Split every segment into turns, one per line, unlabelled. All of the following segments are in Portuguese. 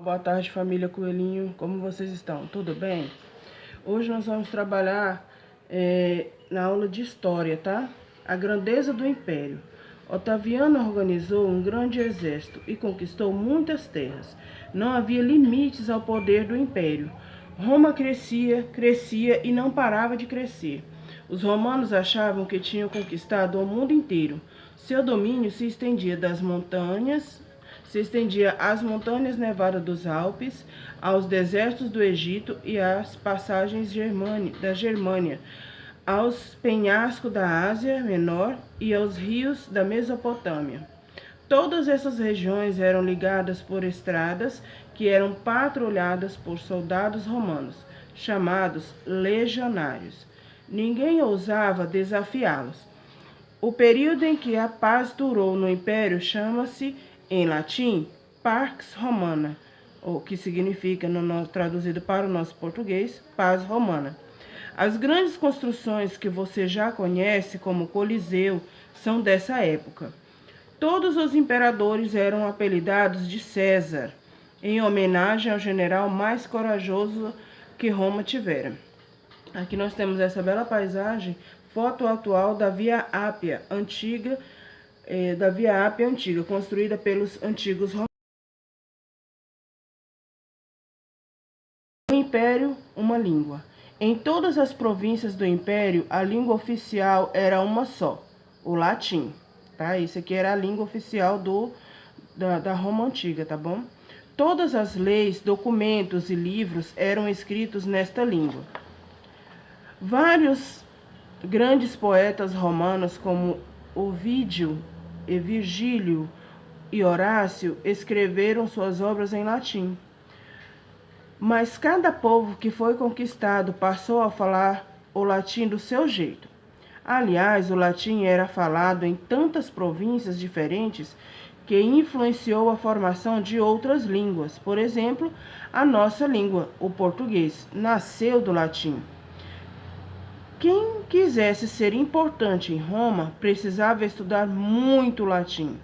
Boa tarde, família Coelhinho. Como vocês estão? Tudo bem? Hoje nós vamos trabalhar na aula de História, tá? A grandeza do Império. Otaviano organizou um grande exército e conquistou muitas terras. Não havia limites ao poder do Império. Roma crescia, crescia e não parava de crescer. Os romanos achavam que tinham conquistado o mundo inteiro. Seu domínio se estendia às montanhas nevadas dos Alpes, aos desertos do Egito e às passagens da Germânia, aos penhascos da Ásia Menor e aos rios da Mesopotâmia. Todas essas regiões eram ligadas por estradas que eram patrulhadas por soldados romanos, chamados legionários. Ninguém ousava desafiá-los. O período em que a paz durou no Império chama-se, em latim, Pax Romana, o que significa, traduzido para o nosso português, paz romana. As grandes construções que você já conhece, como o Coliseu, são dessa época. Todos os imperadores eram apelidados de César, em homenagem ao general mais corajoso que Roma tivera. Aqui nós temos essa bela paisagem, foto atual da Via Ápia antiga, construída pelos antigos romanos. O Império, uma língua. Em todas as províncias do Império, a língua oficial era uma só, o latim. Tá? Isso aqui era a língua oficial da Roma Antiga, tá bom? Todas as leis, documentos e livros eram escritos nesta língua. Vários grandes poetas romanos, como Ovídio, Virgílio e Horácio, escreveram suas obras em latim. Mas cada povo que foi conquistado passou a falar o latim do seu jeito. Aliás, o latim era falado em tantas províncias diferentes que influenciou a formação de outras línguas. Por exemplo, a nossa língua, o português, nasceu do latim. Quem quisesse ser importante em Roma precisava estudar muito latim.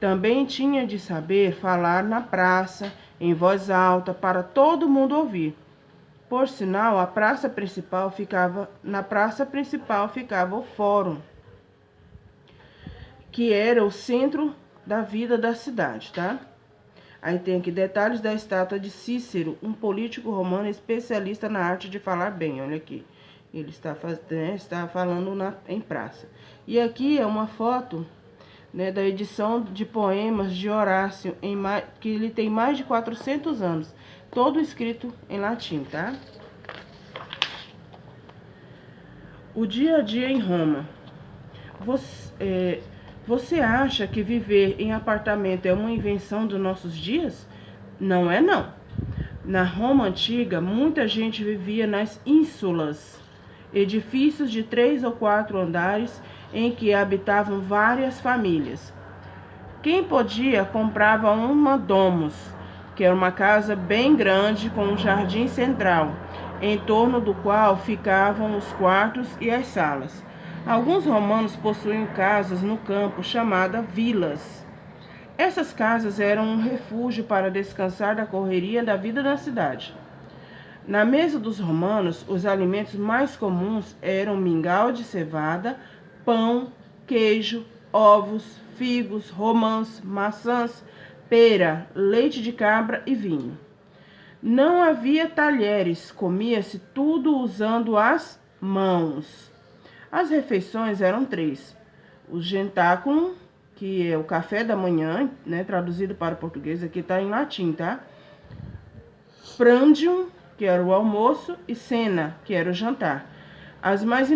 Também tinha de saber falar na praça, em voz alta, para todo mundo ouvir. Por sinal, na praça principal ficava o fórum, que era o centro da vida da cidade, tá? Aí tem aqui detalhes da estátua de Cícero, um político romano especialista na arte de falar bem. Olha aqui, ele está falando em praça. E aqui é uma foto, né, da edição de poemas de Horácio, que ele tem mais de 400 anos, todo escrito em latim, tá? O dia a dia em Roma. Você acha que viver em apartamento é uma invenção dos nossos dias? Não é, não. Na Roma Antiga, muita gente vivia nas ínsulas, edifícios de 3 ou 4 andares em que habitavam várias famílias. Quem podia comprava uma domus, que era uma casa bem grande com um jardim central, em torno do qual ficavam os quartos e as salas. Alguns romanos possuíam casas no campo chamadas vilas. Essas casas eram um refúgio para descansar da correria da vida da cidade. Na mesa dos romanos, os alimentos mais comuns eram mingau de cevada, pão, queijo, ovos, figos, romãs, maçãs, pera, leite de cabra e vinho. Não havia talheres, comia-se tudo usando as mãos. As refeições eram 3. O gentáculum, que é o café da manhã, né, traduzido para o português, aqui está em latim, tá? Prandium, que era o almoço, e cena, que era o jantar. As mais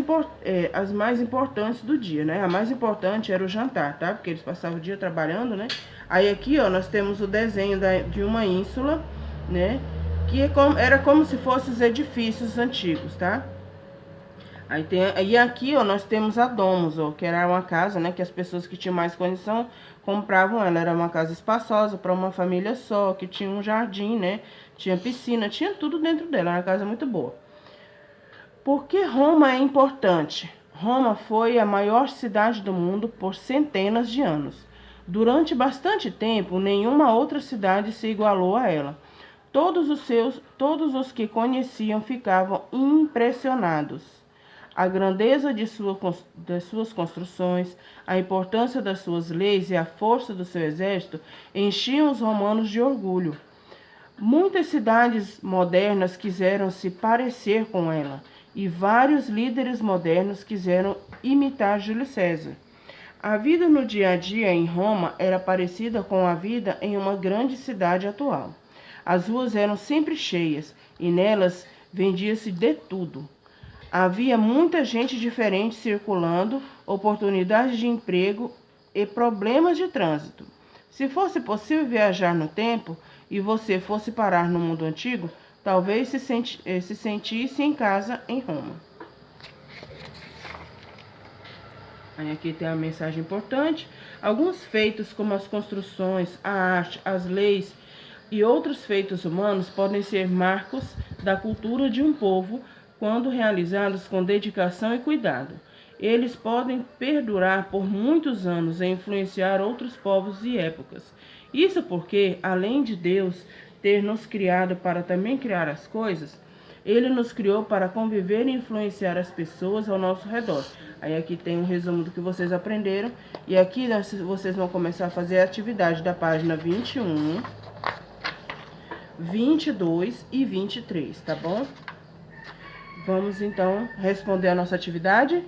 importantes do dia, né? A mais importante era o jantar, tá? Porque eles passavam o dia trabalhando, né? Aí aqui, ó, nós temos o desenho de uma ínsula, né? Que era como se fossem os edifícios antigos, tá? E aqui, ó, nós temos a domus, ó, que era uma casa, né? Que as pessoas que tinham mais condição compravam ela. Era uma casa espaçosa para uma família só, que tinha um jardim, né? Tinha piscina, tinha tudo dentro dela. Era uma casa muito boa. Por que Roma é importante? Roma foi a maior cidade do mundo por centenas de anos. Durante bastante tempo, nenhuma outra cidade se igualou a ela. Todos os que conheciam ficavam impressionados. A grandeza de suas construções, a importância das suas leis e a força do seu exército enchiam os romanos de orgulho. Muitas cidades modernas quiseram se parecer com ela, e vários líderes modernos quiseram imitar Júlio César. A vida no dia a dia em Roma era parecida com a vida em uma grande cidade atual. As ruas eram sempre cheias e nelas vendia-se de tudo. Havia muita gente diferente circulando, oportunidades de emprego e problemas de trânsito. Se fosse possível viajar no tempo e você fosse parar no mundo antigo, talvez se sentisse em casa em Roma. Aí aqui tem a mensagem importante. Alguns feitos, como as construções, a arte, as leis e outros feitos humanos, podem ser marcos da cultura de um povo quando realizados com dedicação e cuidado. Eles podem perdurar por muitos anos e influenciar outros povos e épocas. Isso porque, além de Deus ter nos criado para também criar as coisas, Ele nos criou para conviver e influenciar as pessoas ao nosso redor. Aí aqui tem um resumo do que vocês aprenderam. E aqui vocês vão começar a fazer a atividade da página 21, 22 e 23, tá bom? Vamos então responder a nossa atividade?